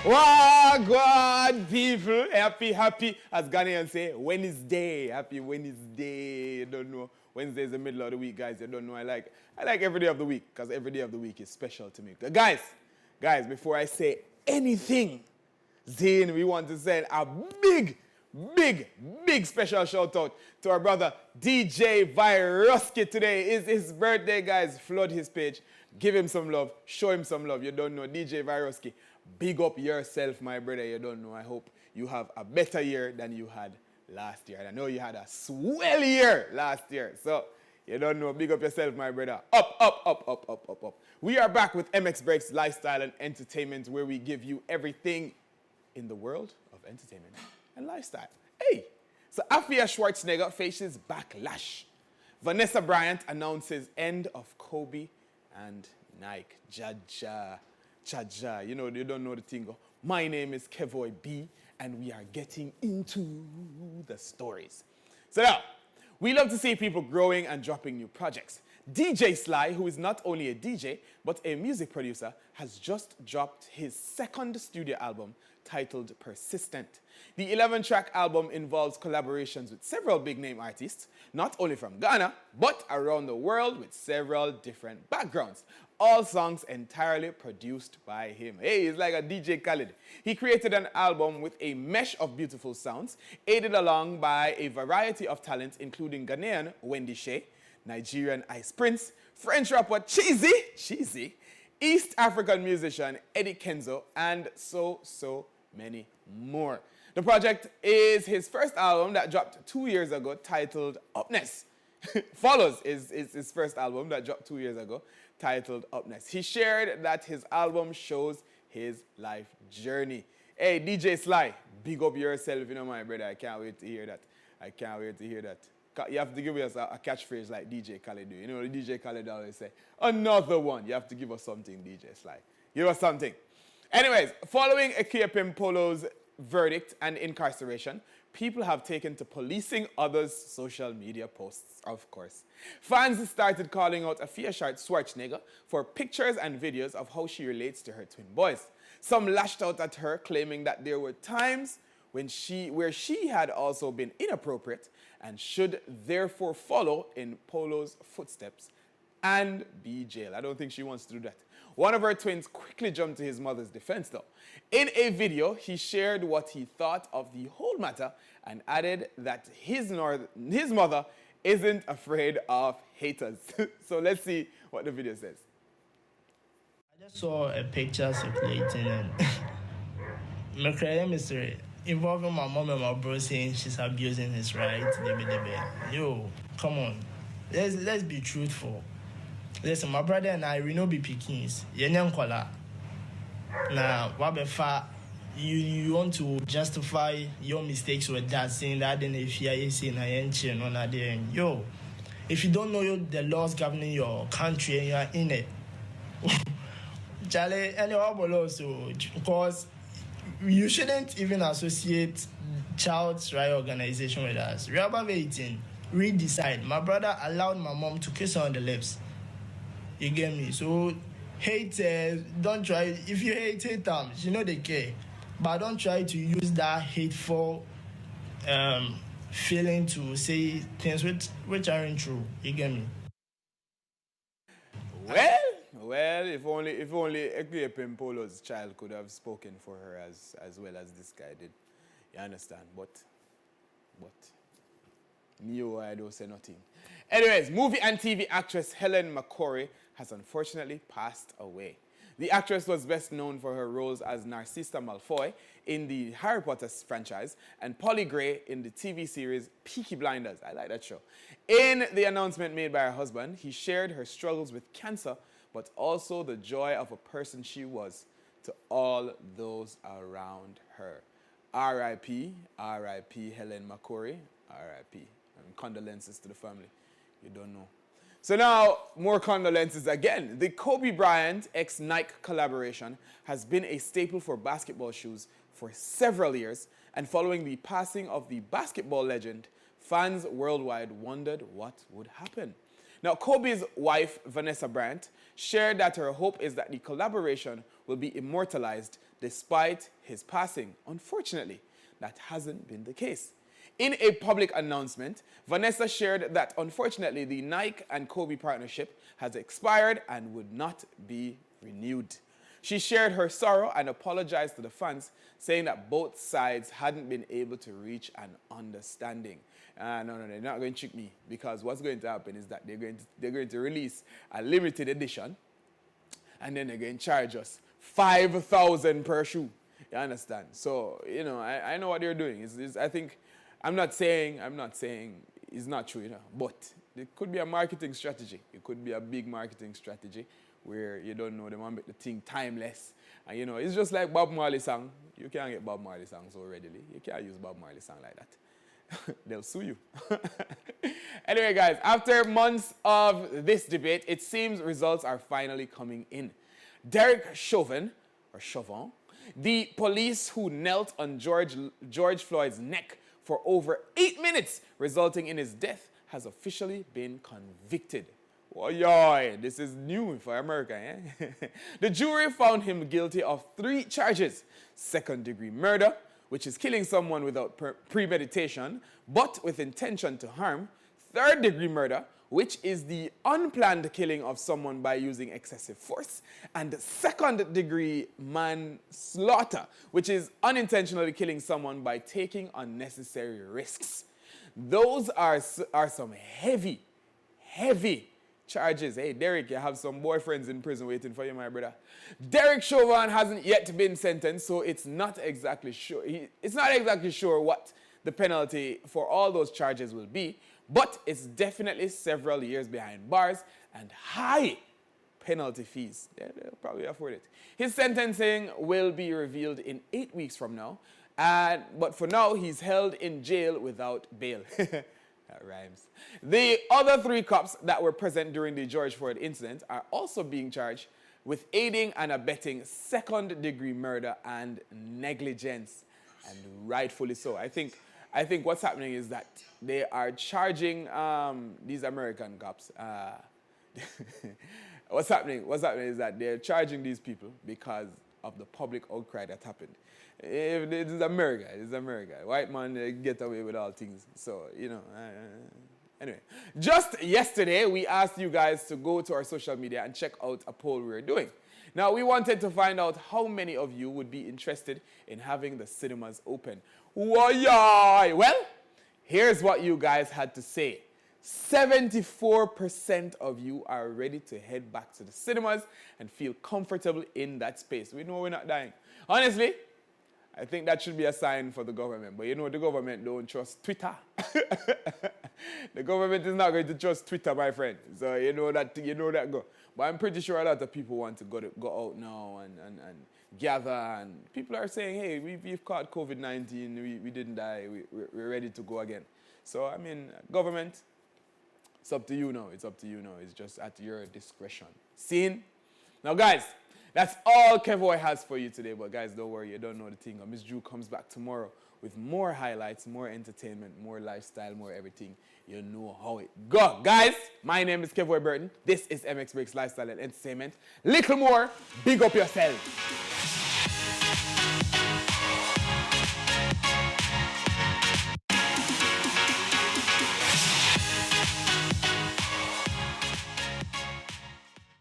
Wagwan people, happy, as Ghanaians say, Wednesday, happy Wednesday. You don't know, Wednesday is the middle of the week, guys. You don't know, I like every day of the week, because every day of the week is special to me. Guys, before I say anything, Zane, we want to send a big special shout out to our brother DJ Viruski. Today is his birthday, guys. Flood his page, give him some love, show him some love. You don't know, DJ Viruski. Big up yourself, my brother. You don't know. I hope you have a better year than you had last year. And I know you had a swell year last year. So, you don't know. Big up yourself, my brother. Up. We are back with MX Breaks Lifestyle and Entertainment, where we give you everything in the world of entertainment and lifestyle. Hey, so Afia Schwarzenegger faces backlash. Vanessa Bryant announces end of Kobe and Nike. Chaja, you know, you don't know the thing. My name is Kevoy B, and we are getting into the stories. So now, we love to see people growing and dropping new projects. DJ Sly, who is not only a DJ, but a music producer, has just dropped his second studio album titled Persistent. The 11-track album involves collaborations with several big-name artists, not only from Ghana, but around the world with several different backgrounds. All songs entirely produced by him. Hey, he's like a DJ Khaled. He created an album with a mesh of beautiful sounds, aided along by a variety of talents, including Ghanaian Wendy Shea, Nigerian Ice Prince, French rapper Cheesy, East African musician Eddie Kenzo, and so many more. The project is his first album that dropped 2 years ago, titled Upness. Follows is his first album that dropped 2 years ago, titled Upness. He shared that his album shows his life journey. Hey, DJ Sly, big up yourself, you know, my brother. I can't wait to hear that. You have to give us a catchphrase like DJ Khaled do. You know, DJ Khaled always say, another one. You have to give us something, DJ Sly. Give us something. Anyways, following Akio Polo's verdict and incarceration, people have taken to policing others' social media posts, of course. Fans started calling out Afia Schwarzenegger for pictures and videos of how she relates to her twin boys. Some lashed out at her, claiming that there were times where she had also been inappropriate and should therefore follow in Polo's footsteps and be jailed. I don't think she wants to do that. One of her twins quickly jumped to his mother's defense, though. In a video, he shared what he thought of the whole matter and added that his mother isn't afraid of haters. So let's see what the video says. I just saw a picture circulating and McCrory mystery involving my mom and my bro saying she's abusing his rights. Yo, come on. Let's be truthful. Listen, my brother and I, we no be pickings. Now, what befa you want to justify your mistakes with that, saying that then if you are saying I yo, if you don't know the laws governing your country and you are in it, Charlie, and also because you shouldn't even associate child's right organization with us. We are above 18. We decide. My brother allowed my mom to kiss her on the lips. You get me? So, hate, don't try. If you hate them, you know they care. But don't try to use that hateful feeling to say things which aren't true. You get me? Well, if only Akio Polo's child could have spoken for her as well as this guy did. You understand? But I don't say nothing. Anyways, movie and TV actress Helen McCrory has unfortunately passed away. The actress was best known for her roles as Narcissa Malfoy in the Harry Potter franchise and Polly Gray in the TV series Peaky Blinders. I like that show. In the announcement made by her husband, he shared her struggles with cancer, but also the joy of a person she was to all those around her. R.I.P. Helen McCory. R.I.P. And condolences to the family. You don't know. So now, more condolences again. The Kobe Bryant x-Nike collaboration has been a staple for basketball shoes for several years, and following the passing of the basketball legend, fans worldwide wondered what would happen. Now, Kobe's wife, Vanessa Bryant, shared that her hope is that the collaboration will be immortalized despite his passing. Unfortunately, that hasn't been the case. In a public announcement, Vanessa shared that unfortunately the Nike and Kobe partnership has expired and would not be renewed. She shared her sorrow and apologized to the fans, saying that both sides hadn't been able to reach an understanding. No, they're not going to trick me, because what's going to happen is that they're going to release a limited edition, and then they're going to charge us $5,000 per shoe. You understand? So, you know, I know what they're doing. I think, I'm not saying it's not true, you know, but it could be a marketing strategy. It could be a big marketing strategy where you don't know, they want to make the thing timeless. And, you know, it's just like Bob Marley song. You can't get Bob Marley song so readily. You can't use Bob Marley song like that. They'll sue you. Anyway, guys, after months of this debate, it seems results are finally coming in. Derek Chauvin, the police who knelt on George Floyd's neck for over 8 minutes, resulting in his death, has officially been convicted. Oh, yeah, this is new for America, eh? The jury found him guilty of 3 charges. Second-degree murder, which is killing someone without premeditation, but with intention to harm. Third-degree murder, which is the unplanned killing of someone by using excessive force. And second-degree manslaughter, which is unintentionally killing someone by taking unnecessary risks. Those are some heavy charges. Hey, Derek, you have some boyfriends in prison waiting for you, my brother. Derek Chauvin hasn't yet been sentenced, so it's not exactly sure what the penalty for all those charges will be, but it's definitely several years behind bars and high penalty fees. They'll probably afford it. His sentencing will be revealed in 8 weeks from now, but for now, he's held in jail without bail. That rhymes. The other 3 cops that were present during the George Floyd incident are also being charged with aiding and abetting second-degree murder and negligence, and rightfully so. I think what's happening is that they are charging these American cops. What's happening is that they're charging these people because of the public outcry that happened. It is America. White man, they get away with all things. So, you know, anyway. Just yesterday, we asked you guys to go to our social media and check out a poll we were doing. Now, we wanted to find out how many of you would be interested in having the cinemas open. Well, here's what you guys had to say. 74% of you are ready to head back to the cinemas and feel comfortable in that space. We know we're not dying. Honestly, I think that should be a sign for the government. But you know, the government don't trust Twitter. The government is not going to trust Twitter, my friend. So you know that go. But I'm pretty sure a lot of people want to go out now and gather. And people are saying, hey, we've caught COVID-19. We didn't die. We're ready to go again. So, I mean, government, it's up to you now. It's just at your discretion. Seen? Now, guys, that's all Kevoy has for you today. But, guys, don't worry. You don't know the thing. Miss Drew comes back tomorrow with more highlights, more entertainment, more lifestyle, more everything. You know how it go. Guys, my name is Kevoy Burton. This is MX Breaks Lifestyle and Entertainment. Little more, big up yourself.